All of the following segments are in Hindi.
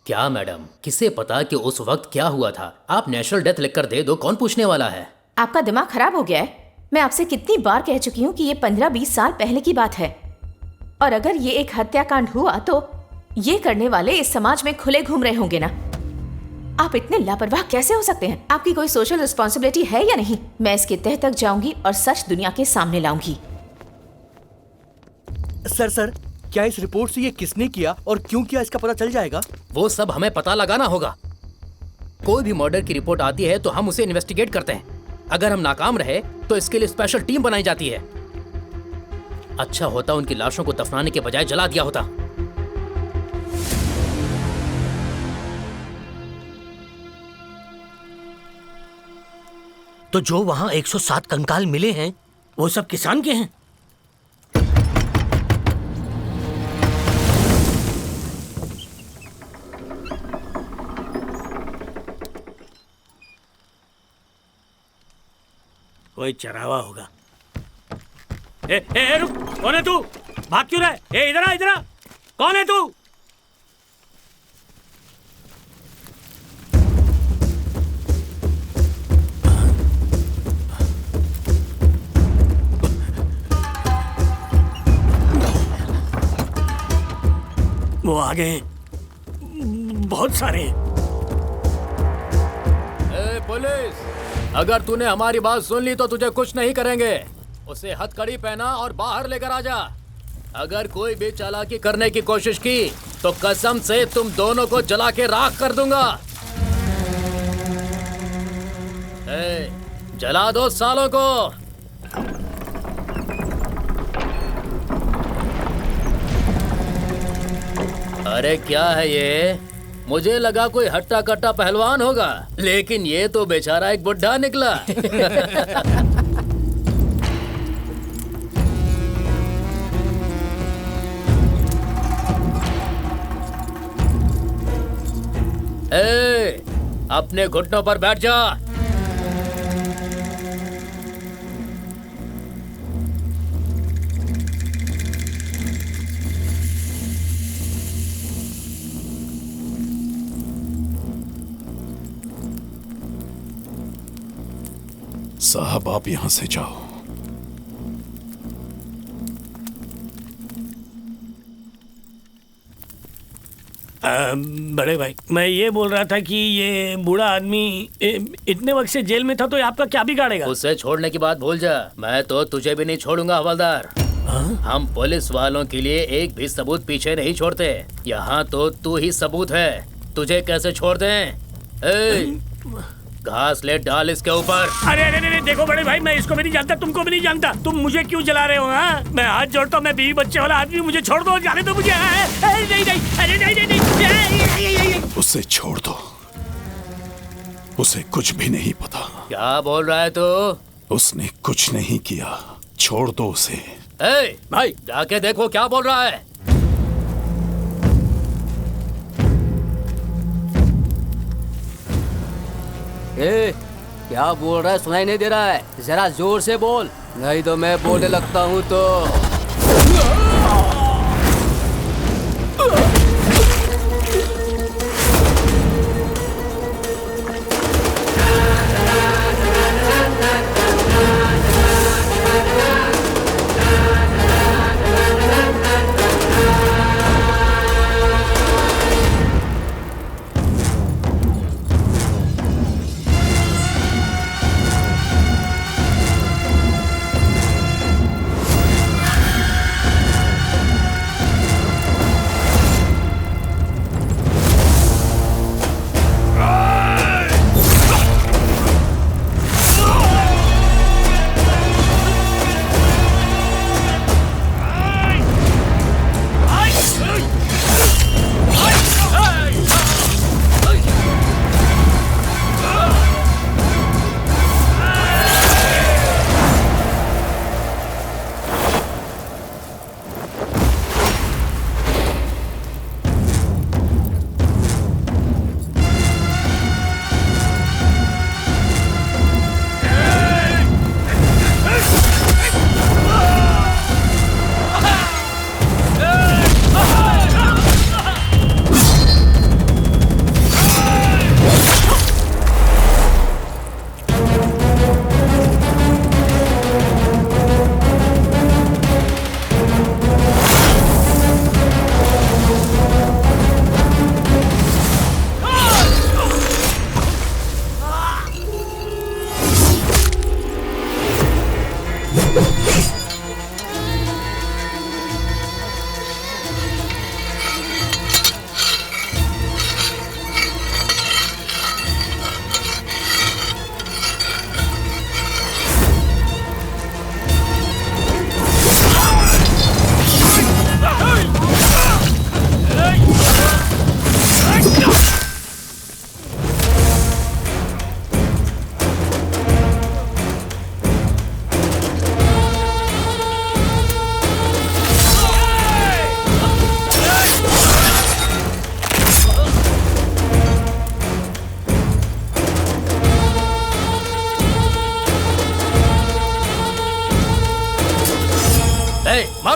क्या मैडम, किसे पता कि उस वक्त क्या हुआ था? आप नेशनल डेथ लिखकर दे दो, कौन पूछने वाला है? आपका दिमाग खराब हो गया है। मैं आपसे कितनी बार कह चुकी हूँ कि ये 15-20 साल पहले की बात है, और अगर ये एक हत्याकांड हुआ तो ये करने वाले इस समाज में खुले घूम रहे होंगे ना। आप इतने लापरवाह कैसे हो सकते हैं? आपकी कोई सोशल रिस्पॉन्सिबिलिटी है या नहीं? मैं इसके तह तक जाऊंगी और सच दुनिया के सामने लाऊंगी। सर, क्या इस रिपोर्ट से ये किसने किया और क्यों किया इसका पता चल जाएगा? वो सब हमें पता लगाना होगा। कोई भी मर्डर की रिपोर्ट आती है तो हम उसे इन्वेस्टिगेट करते हैं। अगर हम नाकाम रहे तो इसके लिए स्पेशल टीम बनाई जाती है। अच्छा होता उनकी लाशों को दफनाने के बजाय जला दिया होता। तो जो वहां 107 कंकाल मिले हैं वो सब किसान के हैं। कोई चरावा होगा। रुक, कौन है तू? भाग क्यों रहा है? इधर आ, इधर आ। कौन है तू? वो आ गए, बहुत सारे। पुलिस, अगर तूने हमारी बात सुन ली तो तुझे कुछ नहीं करेंगे। उसे हथकड़ी पहना और बाहर लेकर आ जा। अगर कोई भी चालाकी करने की कोशिश की तो कसम से तुम दोनों को जला के राख कर दूंगा। जला दो सालों को। अरे क्या है ये? मुझे लगा कोई हट्टा कट्टा पहलवान होगा, लेकिन ये तो बेचारा एक बुढ़ा निकला। अपने घुटनों पर बैठ जा। साहब, आप यहां से जाओ। बड़े भाई, मैं ये बोल रहा था कि ये बूढ़ा आदमी इतने वक्त से जेल में था तो आपका क्या बिगाड़ेगा? उसे छोड़ने की बात भूल जा। मैं तो तुझे भी नहीं छोड़ूंगा हवलदार। हम पुलिस वालों के लिए एक भी सबूत पीछे नहीं छोड़ते। यहाँ तो तू ही सबूत है। तुझे कैसे छोड़ दें? घास ले डाल इसके ऊपर। अरे देखो बड़े भाई, मैं इसको भी नहीं जानता, तुमको भी नहीं जानता। तुम मुझे क्यों जला रहे हो? मैं हाथ जोड़ता हूँ, मैं बीवी बच्चे वाला आदमी, मुझे छोड़ दो, जाने दो मुझे। नहीं। उसे छोड़ दो, उसे कुछ भी नहीं पता। क्या बोल रहा है तू? उसने कुछ नहीं किया, छोड़ दो उसे। भाई, जाके देखो क्या बोल रहा है। क्या बोल रहा है? सुनाई नहीं दे रहा है? जरा जोर से बोल, नहीं तो मैं बोलने लगता हूँ तो।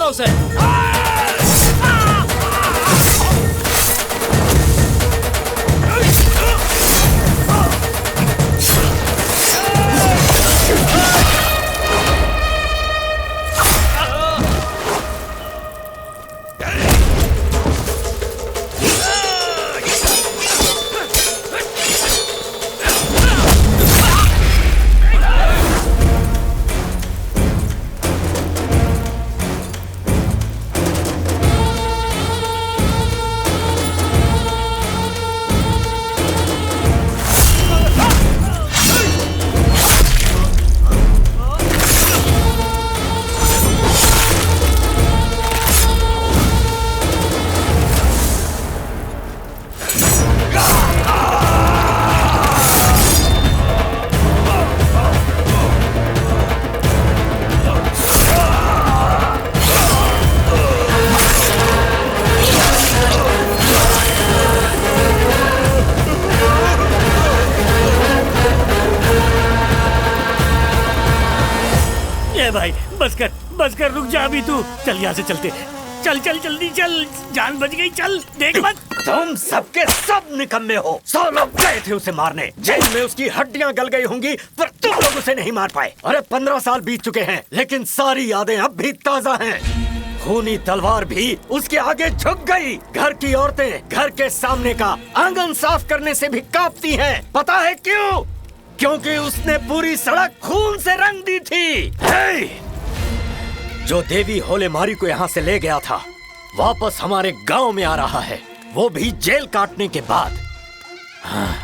उसे। भाई बस कर रुक जा अभी तू। चल यहाँ से चलते। चल चल जल्दी चल, जान बच गई। चल देख मत। तुम सबके सब निकम्मे हो। 100 लोग गए थे उसे मारने, जेल में उसकी हड्डियां गल गई होंगी, पर तुम लोग उसे नहीं मार पाए। अरे 15 साल बीत चुके हैं, लेकिन सारी यादें अब भी ताजा हैं। खूनी तलवार भी उसके आगे झुक गई। घर की औरतें घर के सामने का आंगन साफ करने से भी कांपती हैं। पता है क्यों? क्योंकि उसने पूरी सड़क खून से रंग दी थी। जो देवी होलेमारी को यहाँ से ले गया था, वापस हमारे गांव में आ रहा है, वो भी जेल काटने के बाद। हाँ,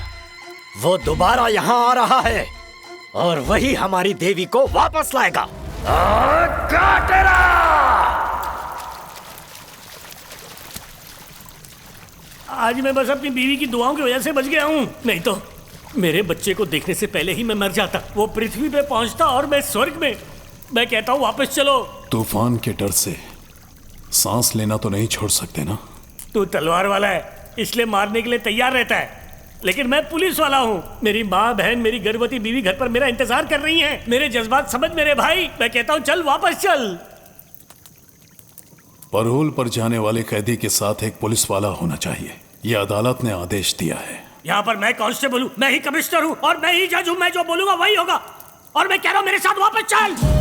वो दोबारा यहाँ आ रहा है और वही हमारी देवी को वापस लाएगा। काटेरा! आज मैं बस अपनी बीवी की दुआओं की वजह से बच गया हूँ, नहीं तो मेरे बच्चे को देखने से पहले ही मैं मर जाता। वो पृथ्वी पे पहुंचता और मैं स्वर्ग में। मैं कहता हूँ वापस चलो। तूफान के डर से सांस लेना तो नहीं छोड़ सकते ना। तू तलवार वाला है, इसलिए मारने के लिए तैयार रहता है, लेकिन मैं पुलिस वाला हूँ। मेरी माँ बहन, मेरी गर्भवती बीवी घर पर मेरा इंतजार कर रही हैं। मेरे जज्बात समझ मेरे भाई। मैं कहता हूँ चल वापस चल। परोल पर जाने वाले कैदी के साथ एक पुलिस वाला होना चाहिए, यह अदालत ने आदेश दिया है। यहाँ पर मैं कांस्टेबल हूँ, मैं ही कमिश्नर हूँ और मैं ही जज हूँ। मैं जो बोलूंगा वही होगा। और मैं कह रहा हूँ मेरे साथ वापस चल।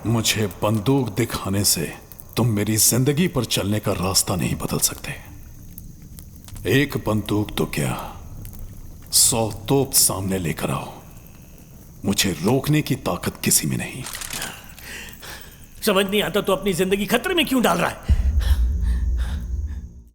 मुझे बंदूक दिखाने से तुम मेरी जिंदगी पर चलने का रास्ता नहीं बदल सकते। एक बंदूक तो क्या, 100 तोप सामने लेकर आओ, मुझे रोकने की ताकत किसी में नहीं। समझ नहीं आता तो अपनी जिंदगी खतरे में क्यों डाल रहा है?